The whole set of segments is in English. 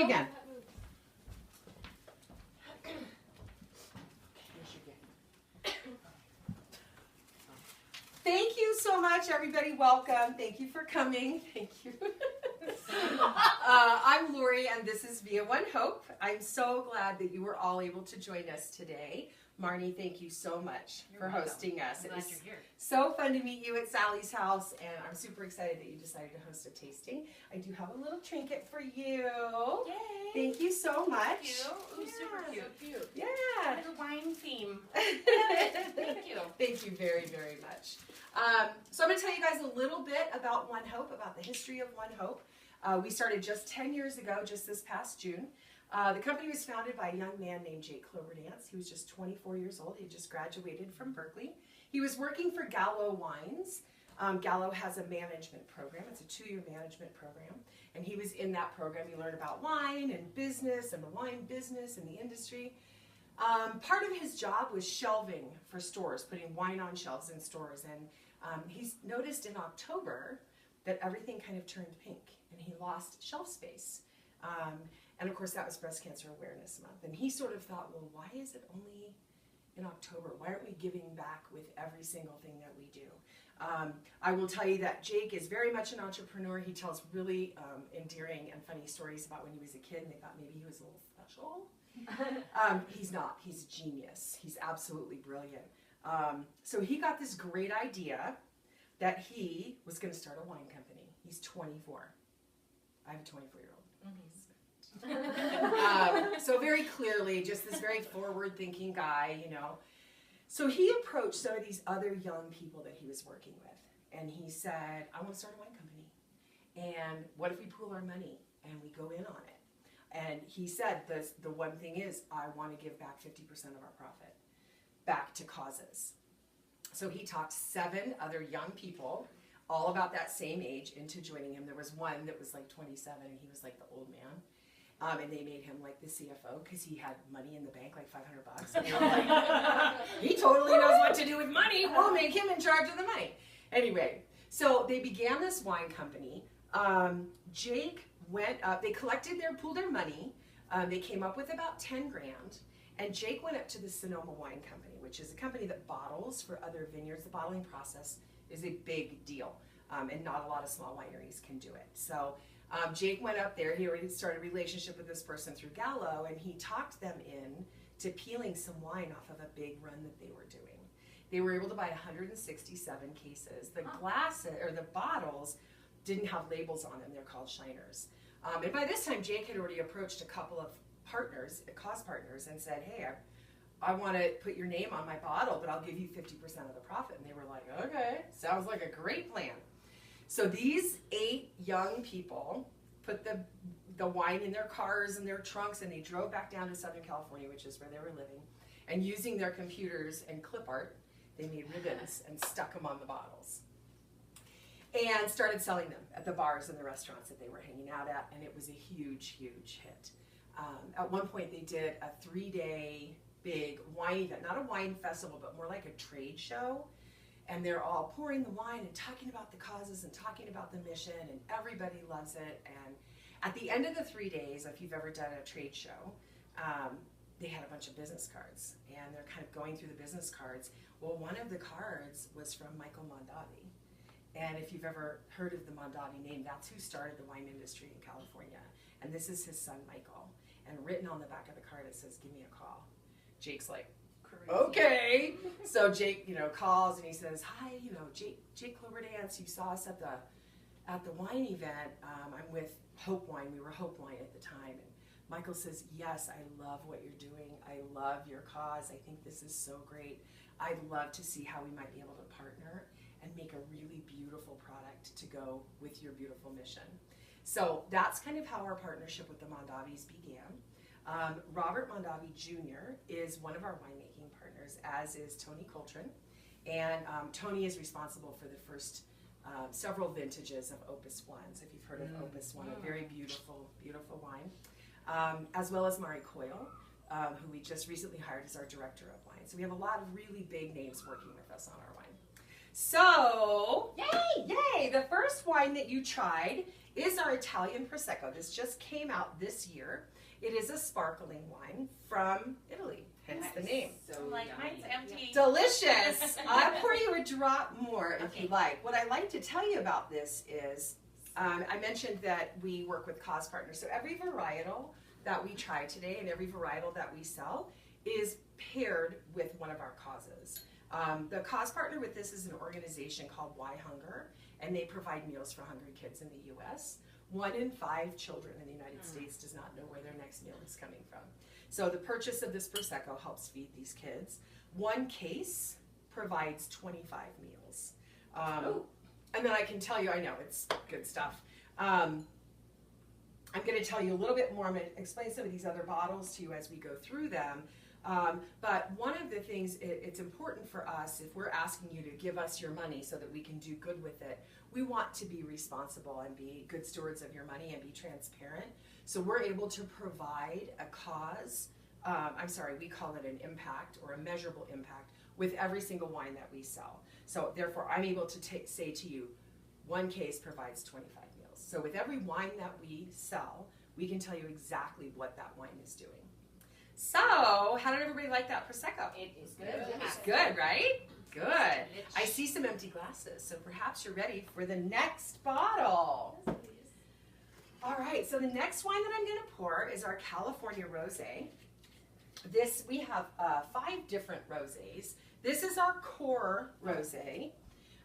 again. Thank you so much, everybody. Welcome. Thank you for coming. Thank you. I'm Lori, and this is Via One Hope. I'm so glad that you were all able to join us today. Marnie, thank you so much for hosting us. I'm glad you're here. So fun to meet you at Sally's house, and I'm super excited that you decided to host a tasting. I do have a little trinket for you. Yay! Thank you so much. Thank you. Ooh, super cute. So cute. Yeah. Like a wine theme. Thank you. Thank you very, very much. So I'm going to tell you guys a little bit about One Hope, about the history of One Hope. We started just 10 years ago, just this past June. The company was founded by a young man named Jake Cloverdance. He was just 24 years old. He just graduated from Berkeley. He was working for Gallo Wines. Gallo has a management program. It's a 2-year management program. And he was in that program. He learned about wine and business and the wine business and the industry. Part of his job was shelving for stores, putting wine on shelves in stores. And he's noticed in October that everything kind of turned pink and he lost shelf space. And of course that was Breast Cancer Awareness Month. And he sort of thought, well, why is it only in October? Why aren't we giving back with every single thing that we do? I will tell you that Jake is very much an entrepreneur. He tells really endearing and funny stories about when he was a kid and they thought maybe he was a little special. He's not. He's a genius. He's absolutely brilliant. So he got this great idea that he was going to start a wine company. He's 24. I have a 24-year-old. So very clearly, just this very forward-thinking guy, you know. So he approached some of these other young people that he was working with, and he said, I want to start a wine company. And what if we pool our money and we go in on it? And he said, the one thing is, I want to give back 50% of our profit back to causes. So he talked 7 other young people, all about that same age, into joining him. There was one that was like 27, and he was like the old man. And they made him like the CFO because he had money in the bank, like $500. And they were like, he totally knows what to do with money. We'll make him in charge of the money. Anyway, so they began this wine company. Jake went up, they pooled their money. They came up with about 10 grand. And Jake went up to the Sonoma Wine Company, which is a company that bottles for other vineyards. The bottling process is a big deal. And not a lot of small wineries can do it. So Jake went up there. He already started a relationship with this person through Gallo, and he talked them in to peeling some wine off of a big run that they were doing. They were able to buy 167 cases. The glasses, or the bottles, didn't have labels on them. They're called shiners. And by this time, Jake had already approached a couple of partners, cost partners, and said, hey, I want to put your name on my bottle, but I'll give you 50% of the profit. And they were like, okay, sounds like a great plan. So these 8 young people put the wine in their cars and their trunks, and they drove back down to Southern California, which is where they were living. And using their computers and clip art, they made ribbons and stuck them on the bottles. And started selling them at the bars and the restaurants that they were hanging out at, and it was a huge, huge hit. At one point, they did a 3-day big wine event, not a wine festival, but more like a trade show. And they're all pouring the wine and talking about the causes and talking about the mission, and everybody loves it. And at the end of the 3 days, if you've ever done a trade show, they had a bunch of business cards, and they're kind of going through the business cards. Well, one of the cards was from Michael Mondavi. And if you've ever heard of the Mondavi name, that's who started the wine industry in California. And this is his son, Michael. And written on the back of the card, it says, give me a call. Jake's like, okay. So Jake, calls and he says, hi, Jake Cloverdance, you saw us at the wine event. I'm with Hope Wine. We were Hope Wine at the time. And Michael says, yes, I love what you're doing. I love your cause. I think this is so great. I'd love to see how we might be able to partner and make a really beautiful product to go with your beautiful mission. So that's kind of how our partnership with the Mondavis began. Robert Mondavi Jr. is one of our winemaking partners, as is Tony Coltrane. And Tony is responsible for the first several vintages of Opus 1s, if you've heard of Opus 1, a very beautiful, beautiful wine. As well as Mari Coyle, who we just recently hired as our director of wine. So we have a lot of really big names working with us on our wine. So, yay! The first wine that you tried is our Italian Prosecco. This just came out this year. It is a sparkling wine from Italy, hence the name. So Like yummy. mine's empty. Delicious. I'll pour you a drop more if you Okay. like. What I like to tell you about this is, I mentioned that we work with cause partners. So every varietal that we try today and every varietal that we sell is paired with one of our causes. The cause partner with this is an organization called Why Hunger, and they provide meals for hungry kids in the U.S. 1 in 5 children in the United States does not know where their next meal is coming from. So the purchase of this Prosecco helps feed these kids. 1 case provides 25 meals. And then I can tell you, I know it's good stuff. I'm going to tell you a little bit more. I'm going to explain some of these other bottles to you as we go through them. But one of the things it's important for us, if we're asking you to give us your money so that we can do good with it, we want to be responsible and be good stewards of your money and be transparent. So we're able to provide a cause, we call it an impact or a measurable impact with every single wine that we sell. So therefore, I'm able to say to you, 1 case provides 25 meals. So with every wine that we sell, we can tell you exactly what that wine is doing. So, how did everybody like that Prosecco? It is good. It's good, right? Good. I see some empty glasses, so perhaps you're ready for the next bottle. All right, so the next wine that I'm going to pour is our California Rosé. This, we have 5 different rosés. This is our core rosé.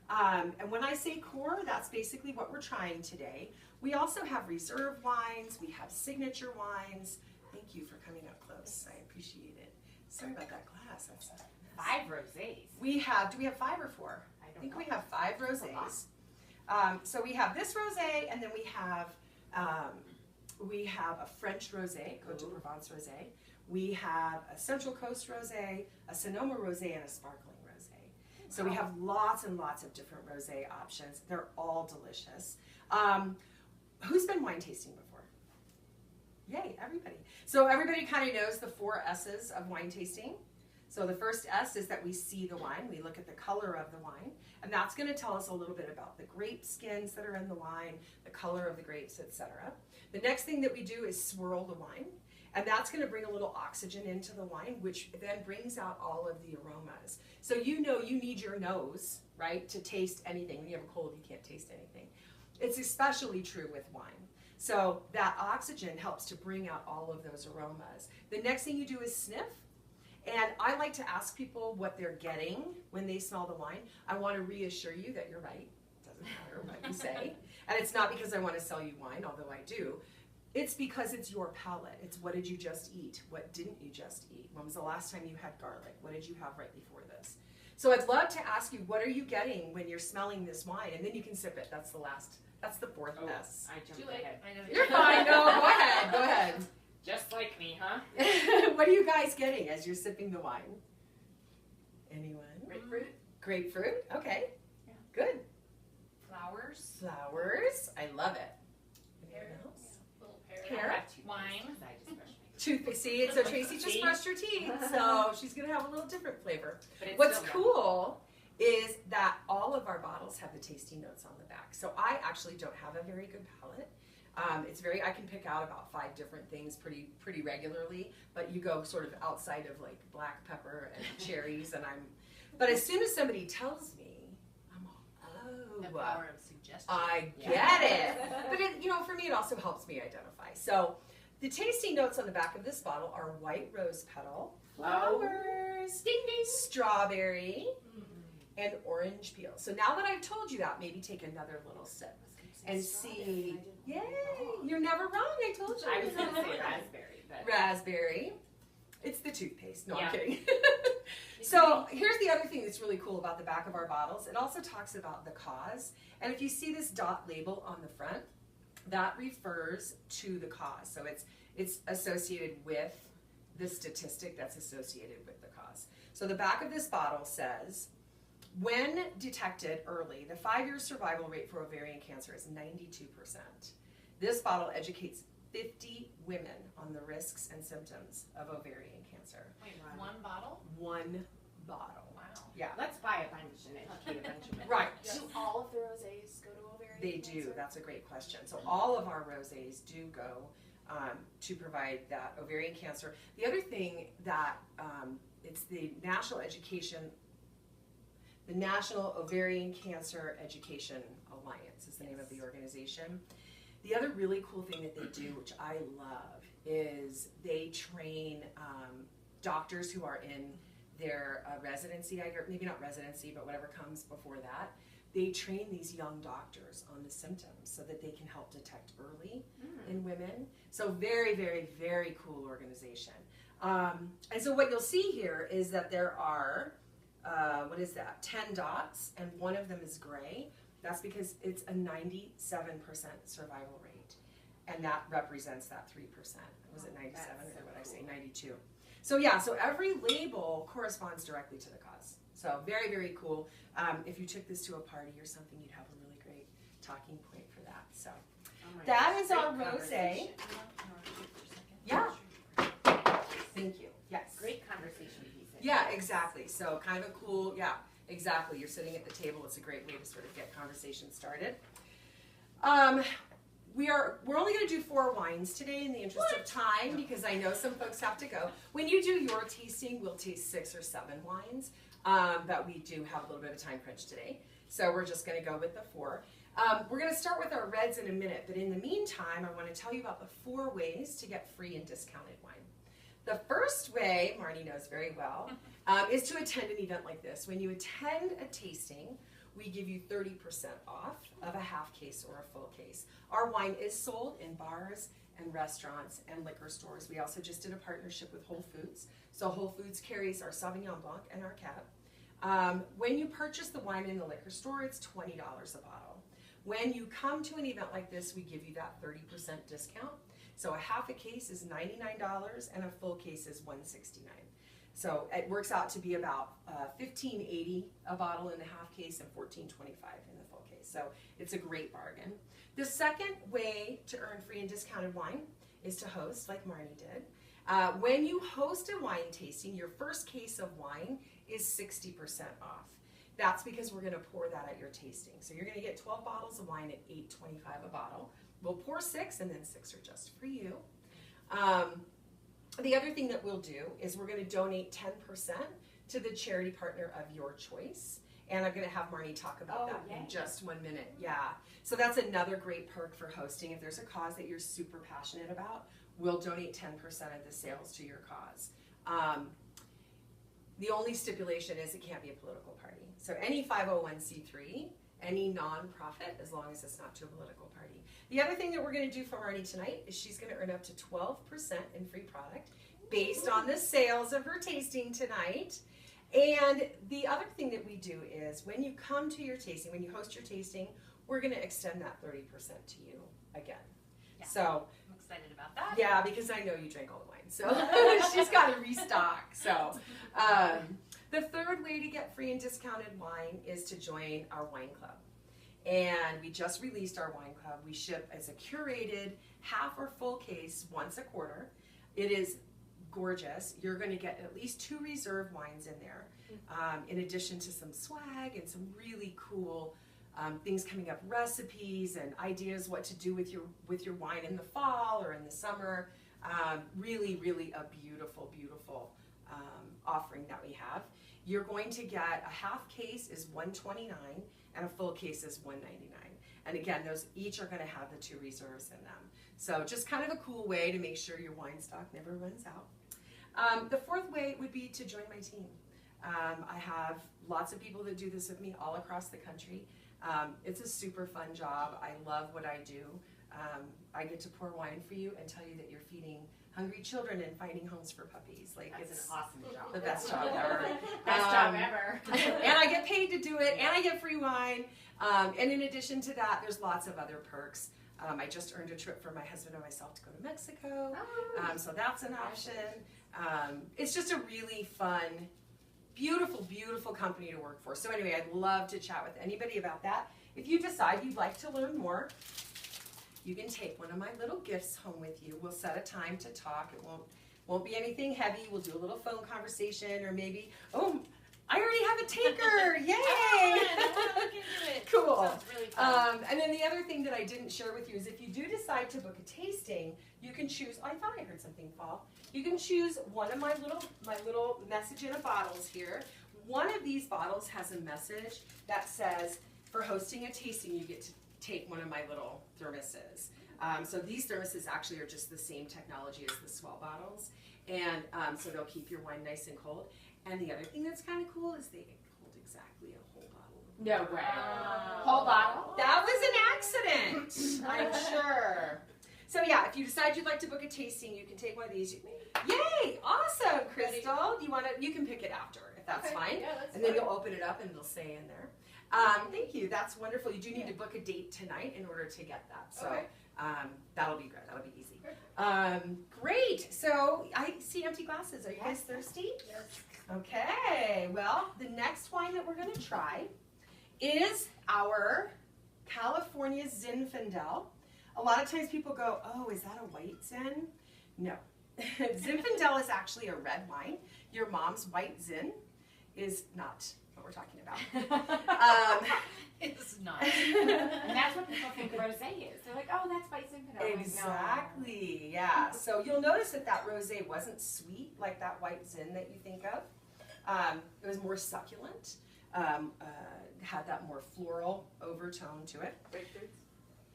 And when I say core, that's basically what we're trying today. We also have reserve wines. We have signature wines. Thank you for coming up close. I appreciate it. Sorry about that glass. That's a mess. 5 rosés. We have, do we have 5 or 4? I think we have 5 rosés. So we have this rosé, and then we have a French rosé, Côte de Provence rosé. We have a Central Coast rosé, a Sonoma rosé, and a sparkling rosé. So we have lots and lots of different rosé options. They're all delicious. Who's been wine tasting before? Yay, everybody. So everybody kind of knows the 4 S's of wine tasting. So the first S is that we see the wine. We look at the color of the wine. And that's going to tell us a little bit about the grape skins that are in the wine, the color of the grapes, etc. The next thing that we do is swirl the wine. And that's going to bring a little oxygen into the wine, which then brings out all of the aromas. So you know you need your nose, right, to taste anything. When you have a cold, you can't taste anything. It's especially true with wine. So that oxygen helps to bring out all of those aromas. The next thing you do is sniff. And I like to ask people what they're getting when they smell the wine. I want to reassure you that you're right. It doesn't matter what you say. And it's not because I want to sell you wine, although I do. It's because it's your palate. It's what did you just eat? What didn't you just eat? When was the last time you had garlic? What did you have right before this? So I'd love to ask you, what are you getting when you're smelling this wine? And then you can sip it. That's the 4th S. I jumped Too late. ahead. I know. You're fine. No, go ahead. Go ahead. Just like me, huh? What are you guys getting as you're sipping the wine? Anyone? Grapefruit. Grapefruit? Okay. Yeah. Good. Flowers. Flowers. I love it. Anyone Pear. else? Little I pear. have 2 Wine. because I just brushed my Toothpaste. See, so Tracy just See? brushed her teeth, so she's going to have a little different flavor. But it's What's still cool is that all of our bottles have the tasting notes on the back. So I actually don't have a very good palate. I can pick out about 5 different things pretty regularly, but you go sort of outside of like black pepper and cherries, but as soon as somebody tells me, I'm all, The oh, power of suggestion. I Yeah. get it. But for me, it also helps me identify. So the tasting notes on the back of this bottle are white rose petal, flowers, Ding ding. strawberry, and orange peel. So now that I've told you that, maybe take another little sip and see. Yay! You're never wrong. I told you. I was going to say raspberry, but Raspberry. It's the toothpaste. No, I'm Yeah. kidding. So here's the other thing that's really cool about the back of our bottles. It also talks about the cause. And if you see this dot label on the front, that refers to the cause. So it's associated with the statistic that's associated with the cause. So the back of this bottle says, when detected early, the 5-year survival rate for ovarian cancer is 92%. This bottle educates 50 women on the risks and symptoms of ovarian cancer. Wait, 1 bottle? 1 bottle. Wow. Yeah. let's buy a bunch and educate a bunch of women. Right. Do all of the rosés go to ovarian They do. That's a great question. So all of our rosés do go to provide that ovarian cancer. The other thing that it's the National Ovarian Cancer Education Alliance is the name of the organization. The other really cool thing that they do, which I love, is they train doctors who are in their residency, maybe not residency, but whatever comes before that. They train these young doctors on the symptoms so that they can help detect early in women. So very, very, very cool organization. And so what you'll see here is that there are, 10 dots, and one of them is gray. That's because it's a 97% survival rate. And that represents that 3%. Was it 97 or what did I say? 92. So yeah, so every label corresponds directly to the cause. So very, very cool. If you took this to a party or something, you'd have a really great talking point for that. So that is our rosé. Yeah. Thank you. Yes. Great conversation piece. Yeah, exactly. So kind of a cool, yeah, exactly. You're sitting at the table. It's a great way to sort of get conversation started. We're only going to do 4 wines today in the interest of time because I know some folks have to go. When you do your tasting, we'll taste 6 or 7 wines, but we do have a little bit of a time crunch today. So we're just going to go with the 4. We're going to start with our reds in a minute, but in the meantime, I want to tell you about the 4 ways to get free and discounted wine. The first way, Marnie knows very well, is to attend an event like this. When you attend a tasting, we give you 30% off of a half case or a full case. Our wine is sold in bars and restaurants and liquor stores. We also just did a partnership with Whole Foods. So Whole Foods carries our Sauvignon Blanc and our Cab. When you purchase the wine in the liquor store, it's $20 a bottle. When you come to an event like this, we give you that 30% discount. So a half a case is $99 and a full case is $169. So it works out to be about $15.80 a bottle in the half case and $14.25 in the full case. So it's a great bargain. The second way to earn free and discounted wine is to host, like Marnie did. When you host a wine tasting, your first case of wine is 60% off. That's because we're going to pour that at your tasting. So you're going to get 12 bottles of wine at $8.25 a bottle. We'll pour 6, and then 6 are just for you. The other thing that we'll do is we're going to donate 10% to the charity partner of your choice. And I'm going to have Marnie talk about that in just 1 minute. Yeah. So that's another great perk for hosting. If there's a cause that you're super passionate about, we'll donate 10% of the sales to your cause. The only stipulation is it can't be a political party. So any 501c3, any nonprofit, as long as it's not to a political party. The other thing that we're going to do for Marnie tonight is she's going to earn up to 12% in free product based on the sales of her tasting tonight. And the other thing that we do is when you come to your tasting, when you host your tasting, we're going to extend that 30% to you again. Yeah. So I'm excited about that. yeah, because I know you drank all the wine, so she's got to restock. So the third way to get free and discounted wine is to join our wine club. And we just released our wine club. We ship as a curated half or full case once a quarter. It is gorgeous. You're going to get at least 2 reserve wines in there, in addition to some swag and some really cool things coming up, recipes and ideas what to do with your wine in the fall or in the summer. Really, really a beautiful, beautiful offering that we have. You're going to get a half case is $129 and a full case is $199. And again, those each are going to have the 2 reserves in them. So just kind of a cool way to make sure your wine stock never runs out. The fourth way would be to join my team. I have lots of people that do this with me all across the country. It's a super fun job. I love what I do. I get to pour wine for you and tell you that you're feeding hungry children and finding homes for puppies. Like, That's it's an awesome job. the best job ever. Best job ever. And I get paid to do it, and I get free wine. And in addition to that, there's lots of other perks. I just earned a trip for my husband and myself to go to Mexico, so that's an option. It's just a really fun, beautiful, beautiful company to work for. So anyway, I'd love to chat with anybody about that. If you decide you'd like to learn more, you can take one of my little gifts home with you. We'll set a time to talk. It won't be anything heavy. We'll do a little phone conversation, or maybe, I already have a taker. Yay! I want to look into it. Cool. Sounds really fun. And then the other thing that I didn't share with you is if you do decide to book a tasting, you can choose. I thought I heard something fall. You can choose one of my little message in a bottles here. One of these bottles has a message that says, "For hosting a tasting, you get to take one of my little thermoses." So these thermoses actually are just the same technology as the Swell bottles, and so they'll keep your wine nice and cold. And the other thing that's kind of cool is they hold exactly a whole bottle of No water. way. Whole bottle? That was an accident, I'm sure. So yeah, if you decide you'd like to book a tasting, you can take one of these. Yay! Awesome, Crystal. You can pick it after if that's fine. Yeah, that's And then fine. you'll open it up and it'll say in there. Thank you. That's wonderful. You do need to book a date tonight in order to get that. So Okay. that'll be good. That'll be easy. Great. So I see empty glasses. Are you guys thirsty? Yes. Okay. Well, the next wine that we're going to try is our California Zinfandel. A lot of times people go, "Oh, is that a white Zin?" No. Zinfandel is actually a red wine. Your mom's white Zin is not what we're talking about. It's not. And that's what people think rosé is. They're like, oh, that's white Zinfandel. I'm like, no. Exactly, yeah. So you'll notice that that rosé wasn't sweet like that white Zin that you think of. It was more succulent, had that more floral overtone to it.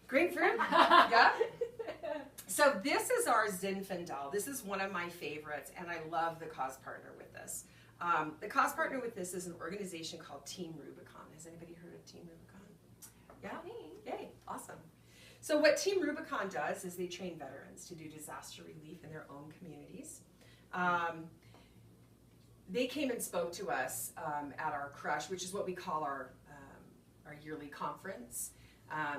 Grapefruit, yeah. So this is our Zinfandel. This is one of my favorites, and I love the cause partner with this. The cause partner with this is an organization called Team Rubicon. Has anybody heard of Team Rubicon? Yeah? Yay, awesome. So what Team Rubicon does is they train veterans to do disaster relief in their own communities. They came and spoke to us at our Crush, which is what we call our yearly conference.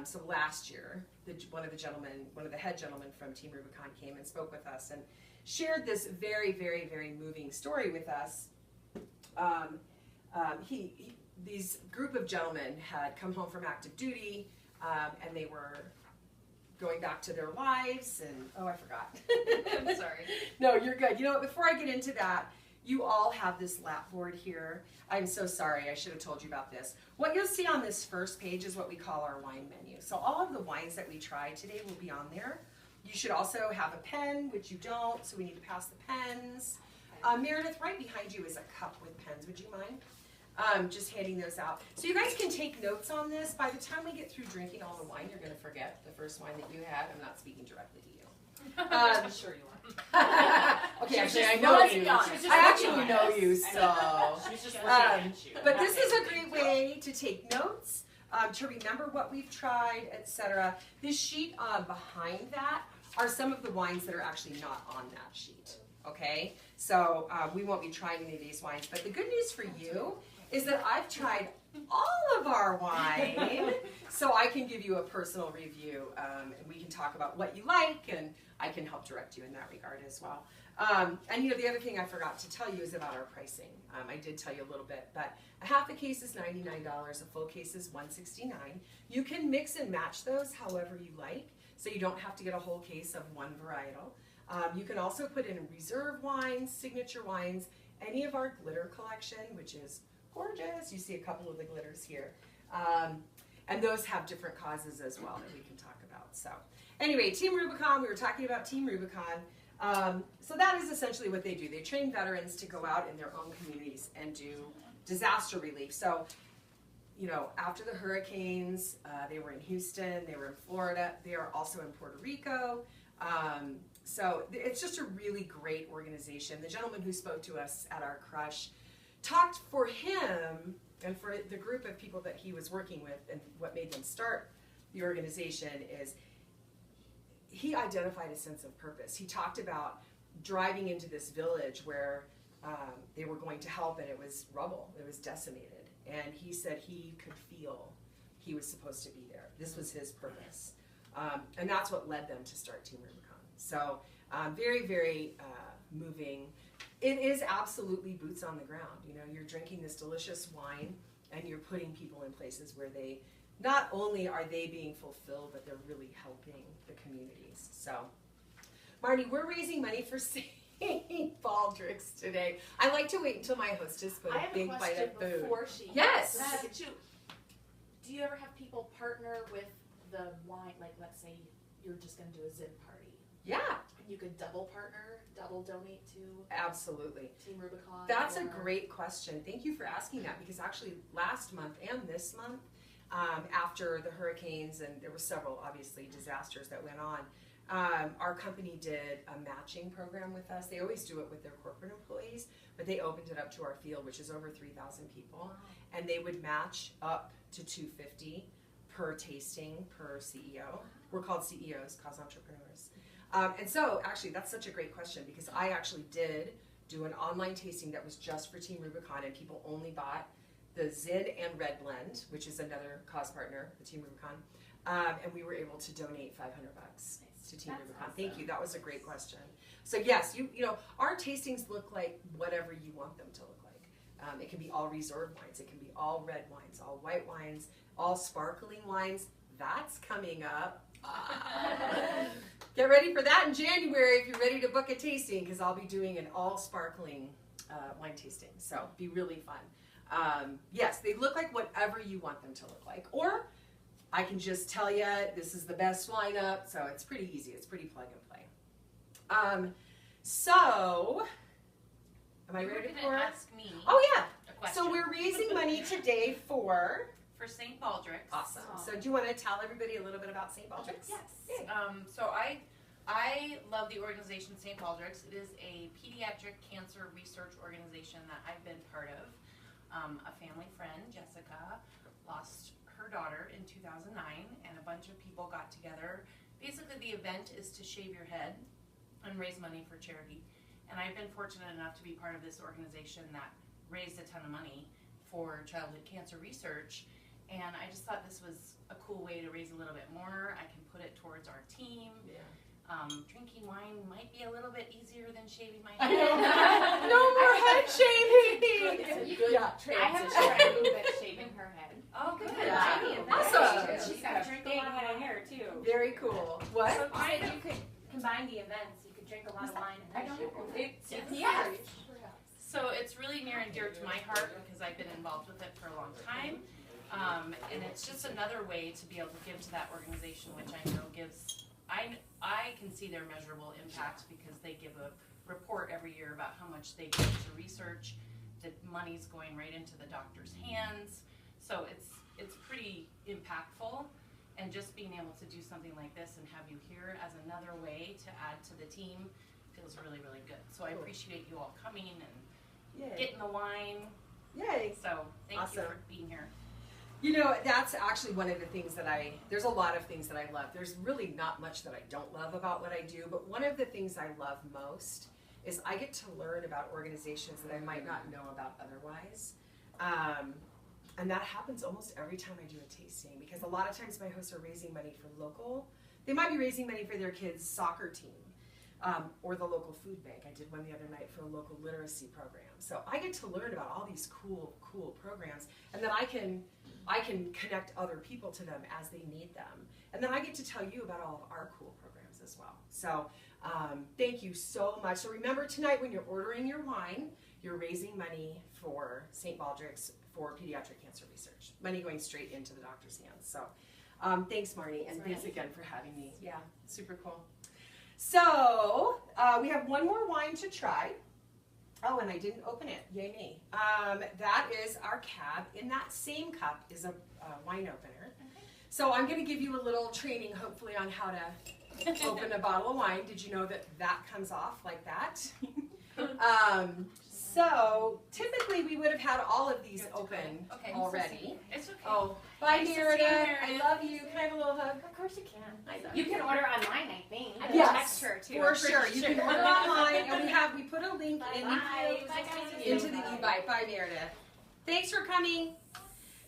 So last year, one of the head gentlemen from Team Rubicon came and spoke with us and shared this very, very, very moving story with us. These group of gentlemen had come home from active duty, and they were going back to their lives, and oh, I forgot. I'm sorry. No, you're good. You know what, before I get into that, you all have this lap board here. I'm so sorry, I should have told you about this. What you'll see on this first page is what we call our wine menu. So all of the wines that we tried today will be on there. You should also have a pen, which you don't, so we need to pass the pens. Meredith, right behind you is a cup with pens. Would you mind just handing those out? So you guys can take notes on this. By the time we get through drinking all the wine, you're going to forget the first wine that you had. I'm not speaking directly to you. I'm sure you are. Okay, actually, I just- know let's you. be honest. I actually know you, so. She's just looking at you. But this is a great way to take notes, to remember what we've tried, etc. This sheet behind that are some of the wines that are actually not on that sheet. Okay, so we won't be trying any of these wines, but the good news for you is that I've tried all of our wine, so I can give you a personal review, and we can talk about what you like, and I can help direct you in that regard as well. And you know, the other thing I forgot to tell you is about our pricing. I did tell you a little bit, but a half a case is $99, a full case is $169. You can mix and match those however you like, so you don't have to get a whole case of one varietal. You can also put in reserve wines, signature wines, any of our glitter collection, which is gorgeous. You see a couple of the glitters here. And those have different causes as well that we can talk about. So anyway, Team Rubicon, we were talking about Team Rubicon. So that is essentially what they do. They train veterans to go out in their own communities and do disaster relief. So, you know, after the hurricanes, they were in Houston, they were in Florida, they are also in Puerto Rico. So it's just a really great organization. The gentleman who spoke to us at our Crush talked for him and for the group of people that he was working with, and what made them start the organization is he identified a sense of purpose. He talked about driving into this village where they were going to help, and it was rubble, it was decimated. And he said he could feel he was supposed to be there. This was his purpose. And that's what led them to start Team Rubicon. So very, very moving. It is absolutely boots on the ground. You know, you're drinking this delicious wine and you're putting people in places where they, not only are they being fulfilled, but they're really helping the communities. So, Marty, we're raising money for St. Baldrick's today. I like to wait until my hostess put I a have a big bite question of food. before she. Yes. Do you ever have people partner with the wine? Like, let's say you're just going to do a Zen party. Yeah, You could double partner, double donate to absolutely. Team Rubicon. That's a or- great question. Thank you for asking that, because actually last month and this month, after the hurricanes, and there were several obviously disasters that went on, our company did a matching program with us. They always do it with their corporate employees, but they opened it up to our field, which is over 3,000 people, and they would match up to $250 per tasting per CEO. We're called CEOs, cause entrepreneurs. And so actually that's such a great question, because I actually did do an online tasting that was just for Team Rubicon, and people only bought the Zin and Red Blend, which is another cause partner, the Team Rubicon, and we were able to donate $500 to Team That's Rubicon. awesome. Thank you. That was a great question. So yes, you know, our tastings look like whatever you want them to look like. It can be all reserve wines. It can be all red wines, all white wines, all sparkling wines. That's coming up. Get ready for that in January if you're ready to book a tasting, because I'll be doing an all sparkling wine tasting. So be really fun. Yes, they look like whatever you want them to look like. Or I can just tell you this is the best lineup. So it's pretty easy. It's pretty plug and play. So, am I You were ready gonna for it? ask me Oh yeah. a question. So we're raising money today for. for St. Baldrick's. Awesome. Aw. So do you want to tell everybody a little bit about St. Baldrick's? Yes. Yay. So I love the organization St. Baldrick's. It is a pediatric cancer research organization that I've been part of. A family friend, Jessica, lost her daughter in 2009, and a bunch of people got together. Basically, the event is to shave your head and raise money for charity. And I've been fortunate enough to be part of this organization that raised a ton of money for childhood cancer research. And I just thought this was a cool way to raise a little bit more. I can put it towards our team. Yeah. Drinking wine might be a little bit easier than shaving my I head. know. No more head shaving. It's a good Yeah. I have a transition. friend that's shaving her head. Oh, good. Yeah. Might be a Awesome. bit. She's got a drink a lot of hair too. Very cool. What? So you said you could combine the events. You could drink a lot of wine and I then don't shave know. your head. Yes. Yes. So it's really near and dear to my heart because I've been involved with it for a long time. And it's just another way to be able to give to that organization, which I know gives, I can see their measurable impact because they give a report every year about how much they give to research. The money's going right into the doctor's hands. So it's pretty impactful. And just being able to do something like this and have you here as another way to add to the team feels really, really good. So I appreciate you all coming and Yay. getting the wine. Yay. So thank you Awesome. for being here. You know, that's actually one of the things that there's a lot of things that I love. There's really not much that I don't love about what I do, but one of the things I love most is I get to learn about organizations that I might not know about otherwise. And that happens almost every time I do a tasting, because a lot of times my hosts are raising money for local. They might be raising money for their kids' soccer team. Or the local food bank. I did one the other night for a local literacy program. So I get to learn about all these cool programs, and then I can connect other people to them as they need them. And then I get to tell you about all of our cool programs as well. So thank you so much. So remember tonight when you're ordering your wine, you're raising money for St. Baldrick's for pediatric cancer research. Money going straight into the doctor's hands. So thanks, Marnie, and thanks again for having me. Yeah, super cool. So, we have one more wine to try. Oh, and I didn't open it. Yay me. That is our cab. In that same cup is a wine opener. Okay. So I'm going to give you a little training, hopefully, on how to open a bottle of wine. Did you know that that comes off like that? So typically we would have had all of these open Okay. already. It's okay. Oh, bye, Nice to see you, Meredith. I Meredith. love you. Can I have a little hug? Of course you can. I love You can order online, I think. I can Yes, text her too. for I'm pretty sure. You can order online, and we put a link in Bye. Bye, guys. into the e-bike. Bye, Meredith. Thanks for coming.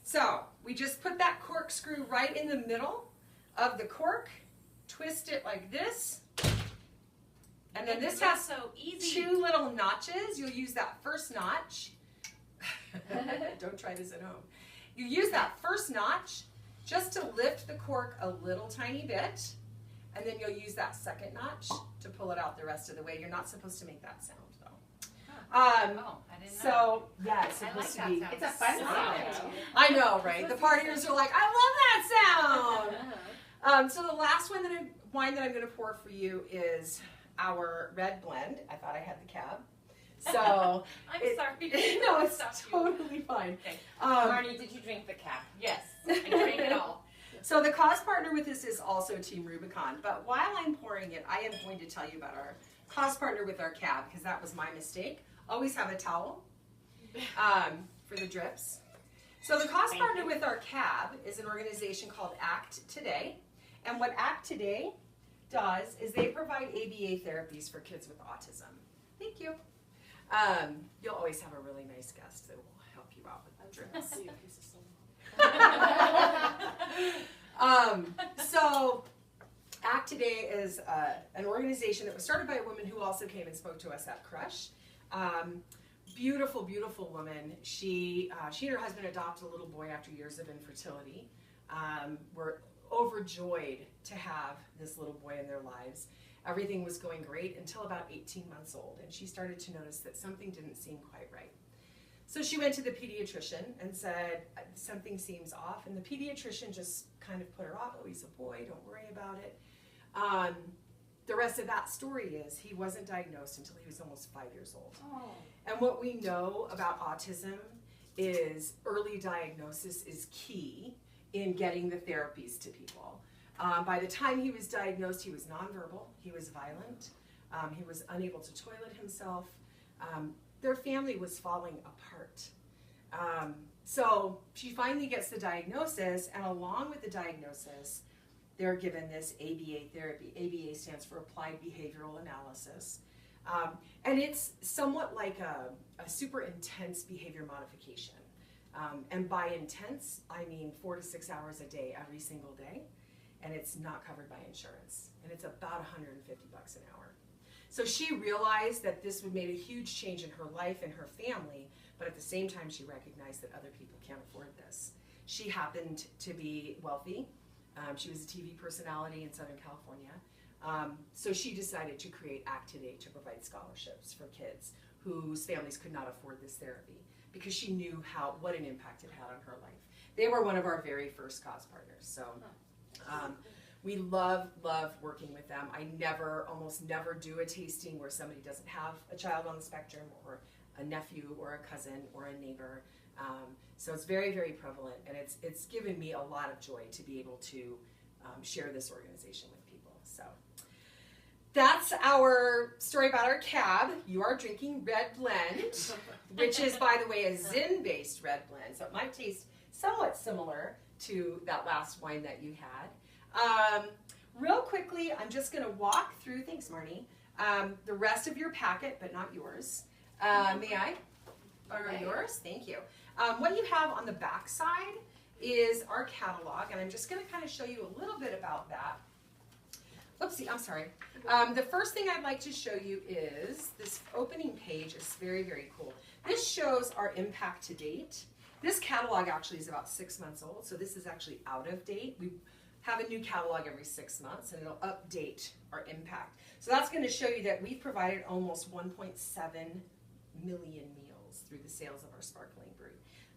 So we just put that corkscrew right in the middle of the cork. Twist it like this, and then this has so easy. 2 little notches. You'll use that first notch. Don't try this at home. You use that first notch just to lift the cork a little tiny bit, and then you'll use that second notch to pull it out the rest of the way. You're not supposed to make that sound though. Oh, I didn't know. So yeah, it's I supposed like to be. that It's a fun silent. sound. I know, right? The partiers are like, I love that sound. So the last wine that I'm going to pour for you is our red blend. I thought I had the cab. So I'm it- sorry. no, it's Stop you. totally fine. Okay. Marnie, did you drink the cap? Yes, I drank it all. So the cause partner with this is also Team Rubicon. But while I'm pouring it, I am going to tell you about our cause partner with our cab, because that was my mistake. Always have a towel for the drips. So the cause partner with our cab is an organization called ACT Today. And what ACT Today does is they provide ABA therapies for kids with autism. Thank you. You'll always have a really nice guest that will help you out with the drips. See a piece of silver. So ACT Today is an organization that was started by a woman who also came and spoke to us at Crush. Beautiful, beautiful woman. She and her husband adopted a little boy after years of infertility. Were overjoyed to have this little boy in their lives. Everything was going great until about 18 months old, and she started to notice that something didn't seem quite right. So she went to the pediatrician and said, something seems off, and the pediatrician just kind of put her off. Oh, he's a boy, don't worry about it. The rest of that story is he wasn't diagnosed until he was almost 5 years old. Oh. And what we know about autism is early diagnosis is key in getting the therapies to people. By the time he was diagnosed, he was nonverbal, he was violent, he was unable to toilet himself. Their family was falling apart. So she finally gets the diagnosis, and along with the diagnosis, they're given this ABA therapy. ABA stands for Applied Behavioral Analysis. And it's somewhat like a super intense behavior modification. And by intense, I mean 4 to 6 hours a day, every single day. And it's not covered by insurance. And it's about $150 an hour. So she realized that this would make a huge change in her life and her family, but at the same time she recognized that other people can't afford this. She happened to be wealthy. She was a TV personality in Southern California. So she decided to create ACT Today to provide scholarships for kids whose families could not afford this therapy, because she knew what an impact it had on her life. They were one of our very first cause partners. So we love working with them. I almost never do a tasting where somebody doesn't have a child on the spectrum, or a nephew or a cousin or a neighbor. So it's very, very prevalent, and it's given me a lot of joy to be able to share this organization with people. So that's our story about our cab. You are drinking red blend, which is, by the way, a Zin-based red blend. So it might taste somewhat similar to that last wine that you had. Real quickly, I'm just going to walk through, thanks Marnie, the rest of your packet, but not yours. May I? Or yours? Thank you. What you have on the back side is our catalog, and I'm just going to kind of show you a little bit about that. Oopsie, I'm sorry. The first thing I'd like to show you is this opening page is very, very cool. This shows our impact to date. This catalog actually is about 6 months old, so this is actually out of date. We have a new catalog every 6 months, and it'll update our impact. So that's going to show you that we've provided almost 1.7 million meals through the sales of our sparkling brew.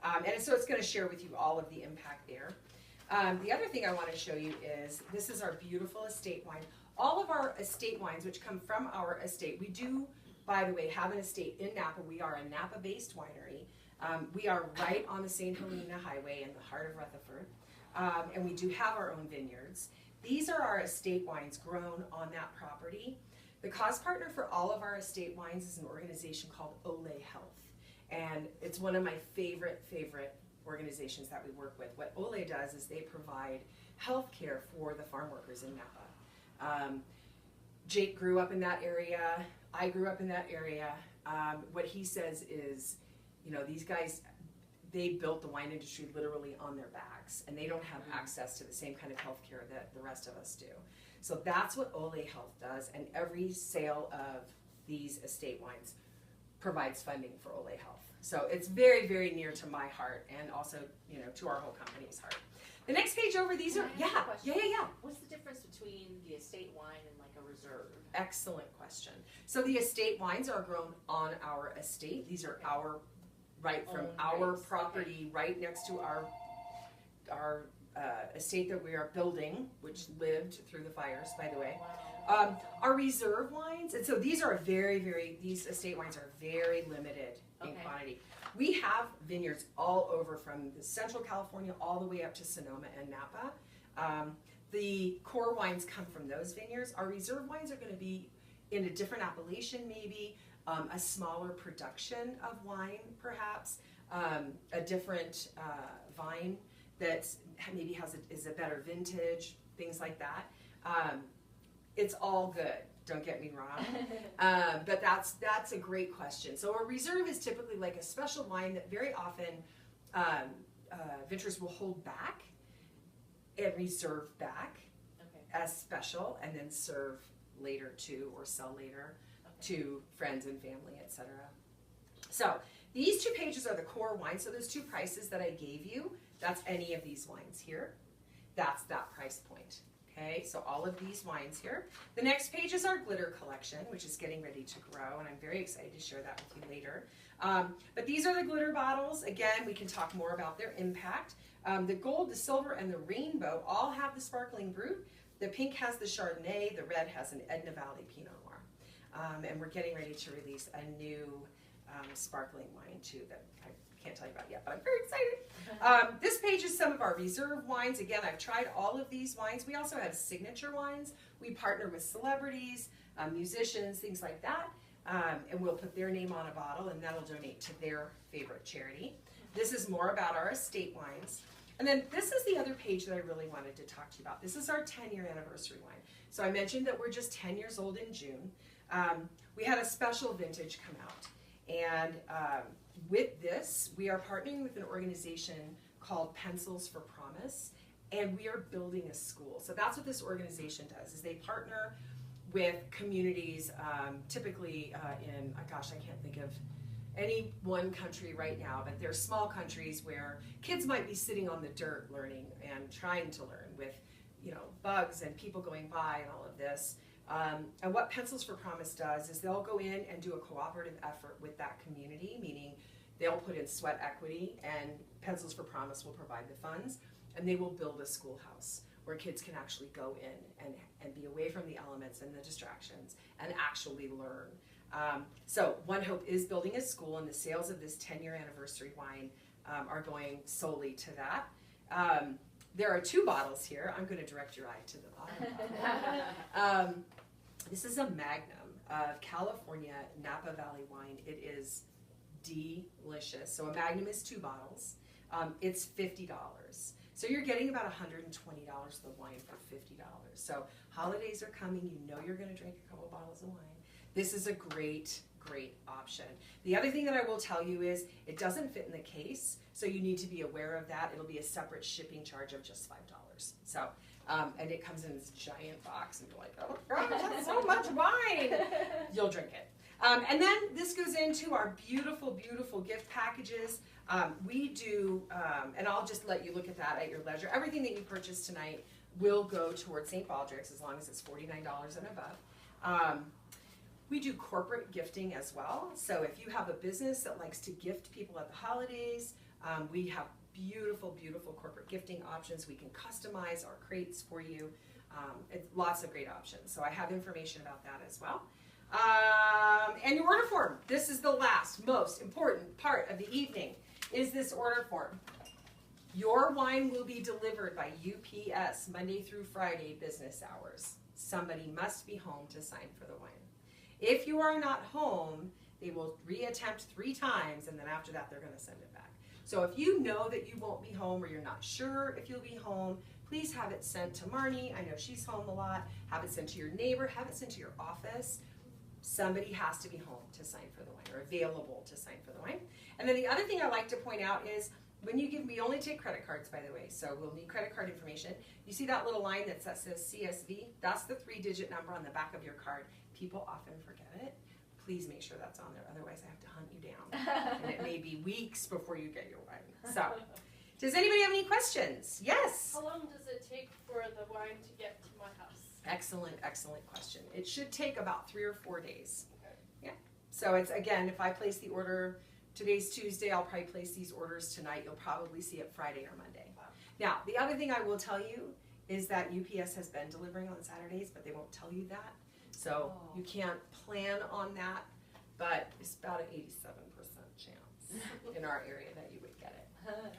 And so it's going to share with you all of the impact there. The other thing I want to show you is this is our beautiful estate wine. All of our estate wines, which come from our estate, we do, by the way, have an estate in Napa. We are a Napa-based winery. We are right on the St. Helena Highway in the heart of Rutherford, and we do have our own vineyards. These are our estate wines grown on that property. The cause partner for all of our estate wines is an organization called Ole Health, and it's one of my favorite organizations that we work with. What Ole does is they provide health care for the farm workers in Napa. Jake grew up in that area. I grew up in that area. What he says is, you know, these guys, they built the wine industry literally on their backs, and they don't have access to the same kind of health care that the rest of us do. So that's what Ole Health does, and every sale of these estate wines provides funding for Ole Health. So it's very, very near to my heart, and also, you know, to our whole company's heart. The next page over, these are, Can I ask a question? yeah. What's the difference between the estate wine and like a reserve? Excellent question. So the estate wines are grown on our estate. These are our, right from Own our grapes, property, right next to our estate that we are building, which lived through the fires, by the way. Wow. Our reserve wines, and so these are these estate wines are very limited in Okay. quantity. We have vineyards all over from the Central California all the way up to Sonoma and Napa. The core wines come from those vineyards. Our reserve wines are going to be in a different appellation, maybe a smaller production of wine, perhaps a different vine that maybe is a better vintage, things like that. It's all good. Don't get me wrong, but that's a great question. So a reserve is typically like a special wine that very often vintners will hold back and reserve back Okay. as special, and then serve later to or sell later to friends and family, etc. So these 2 pages are the core wines. So those 2 prices that I gave you, that's any of these wines here. That's that price point. Okay, so all of these wines here. The next page is our glitter collection, which is getting ready to grow, and I'm very excited to share that with you later. But these are the glitter bottles. Again, we can talk more about their impact. The gold, the silver, and the rainbow all have the sparkling brut. The pink has the Chardonnay, the red has an Edna Valley Pinot Noir. And we're getting ready to release a new sparkling wine too that I can't tell you about yet, but I'm very excited. This page is some of our reserve wines. Again, I've tried all of these wines. We also have signature wines. We partner with celebrities, musicians, things like that, and we'll put their name on a bottle, and that'll donate to their favorite charity. This is more about our estate wines. And then this is the other page that I really wanted to talk to you about. This is our 10-year anniversary wine. So I mentioned that we're just 10 years old in June. We had a special vintage come out. And with this, we are partnering with an organization called Pencils for Promise, and we are building a school. So that's what this organization does, is they partner with communities, typically in, gosh, I can't think of any one country right now, but they're small countries where kids might be sitting on the dirt learning and trying to learn with, bugs and people going by and all of this. And what Pencils for Promise does is they'll go in and do a cooperative effort with that community, meaning they'll put in sweat equity, and Pencils for Promise will provide the funds, and they will build a schoolhouse where kids can actually go in and be away from the elements and the distractions and actually learn. So One Hope is building a school, and the sales of this 10-year anniversary wine are going solely to that. There are 2 bottles here. I'm going to direct your eye to the bottom bottle. This is a Magnum of California Napa Valley wine. It is delicious. So a Magnum is 2 bottles. It's $50. So you're getting about $120 of the wine for $50. So holidays are coming. You know you're going to drink a couple bottles of wine. This is a great option. The other thing that I will tell you is it doesn't fit in the case, so you need to be aware of that. It'll be a separate shipping charge of just $5. So, and it comes in this giant box, and you're like, oh gosh, that's so much wine. You'll drink it. And then this goes into our beautiful, beautiful gift packages. We do, and I'll just let you look at that at your leisure. Everything that you purchase tonight will go towards St. Baldrick's as long as it's $49 and above. We do corporate gifting as well. So if you have a business that likes to gift people at the holidays, we have beautiful, beautiful corporate gifting options. We can customize our crates for you. It's lots of great options. So I have information about that as well. And your order form. This is the last, most important part of the evening, is this order form. Your wine will be delivered by UPS Monday through Friday business hours. Somebody must be home to sign for the wine. If you are not home, they will reattempt 3 times, and then after that, they're going to send it back. So if you know that you won't be home, or you're not sure if you'll be home, please have it sent to Marnie. I know she's home a lot. Have it sent to your neighbor. Have it sent to your office. Somebody has to be home to sign for the wine, or available to sign for the wine. And then the other thing I like to point out is, when you give, we only take credit cards, by the way, so we'll need credit card information. You see that little line that says CSV? That's the 3-digit number on the back of your card. People often forget it. Please make sure that's on there, otherwise I have to hunt you down. And it may be weeks before you get your wine. So Does anybody have any questions? Yes. How long does it take for the wine to get to my house? Excellent, excellent question. It should take about 3 or 4 days. Yeah. So it's, again, if I place the order, today's Tuesday, I'll probably place these orders tonight. You'll probably see it Friday or Monday. Wow. Now, the other thing I will tell you is that UPS has been delivering on Saturdays, but they won't tell you that. So you can't plan on that, but it's about an 87% chance in our area that you would get it.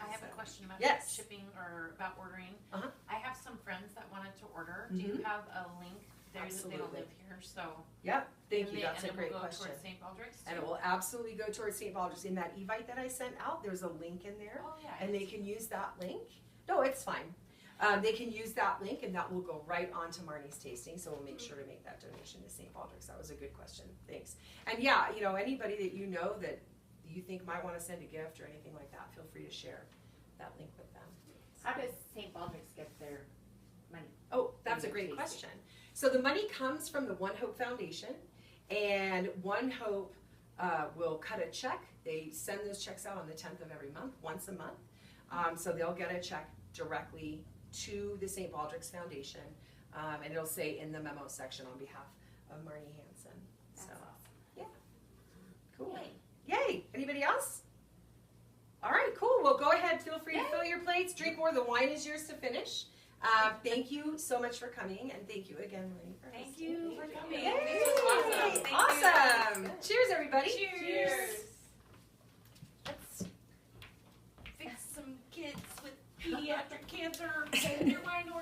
I have a question about Yes. shipping or about ordering. Uh-huh. I have some friends that wanted to order. Do you have a link? They don't Absolutely. live here, so. Yep, thank and you. they- That's a and it great will go question. towards St. Baldrick's And it too? will absolutely go towards St. Baldrick's. In that Evite that I sent out, there's a link in there, Oh, yeah. and they can use that link. No, it's fine. They can use that link, and that will go right on to Marnie's tasting. So we'll make sure to make that donation to St. Baldrick's. That was a good question. Thanks. And yeah, you know, anybody that you know that you think might want to send a gift or anything like that, feel free to share that link with them. How does St. Baldrick's get their money? Oh, that's a From great the question. So the money comes from the One Hope Foundation, and One Hope will cut a check. They send those checks out on the 10th of every month, once a month. So they'll get a check directly to the St. Baldrick's Foundation, and it'll say in the memo section on behalf of Marnie Hansen. That's So, awesome. cool. Yay. Yay! Anybody else? All right, cool. Well, go ahead. Feel free to fill your plates, drink more. The wine is yours to finish. Thank you so much for coming, and thank you again, Marnie. For Thank hosting. you for coming. Yay! This was awesome. Thank you. Awesome. Cheers, everybody. Cheers. Let's fix some kids with pediatric cancer. Send your wine order.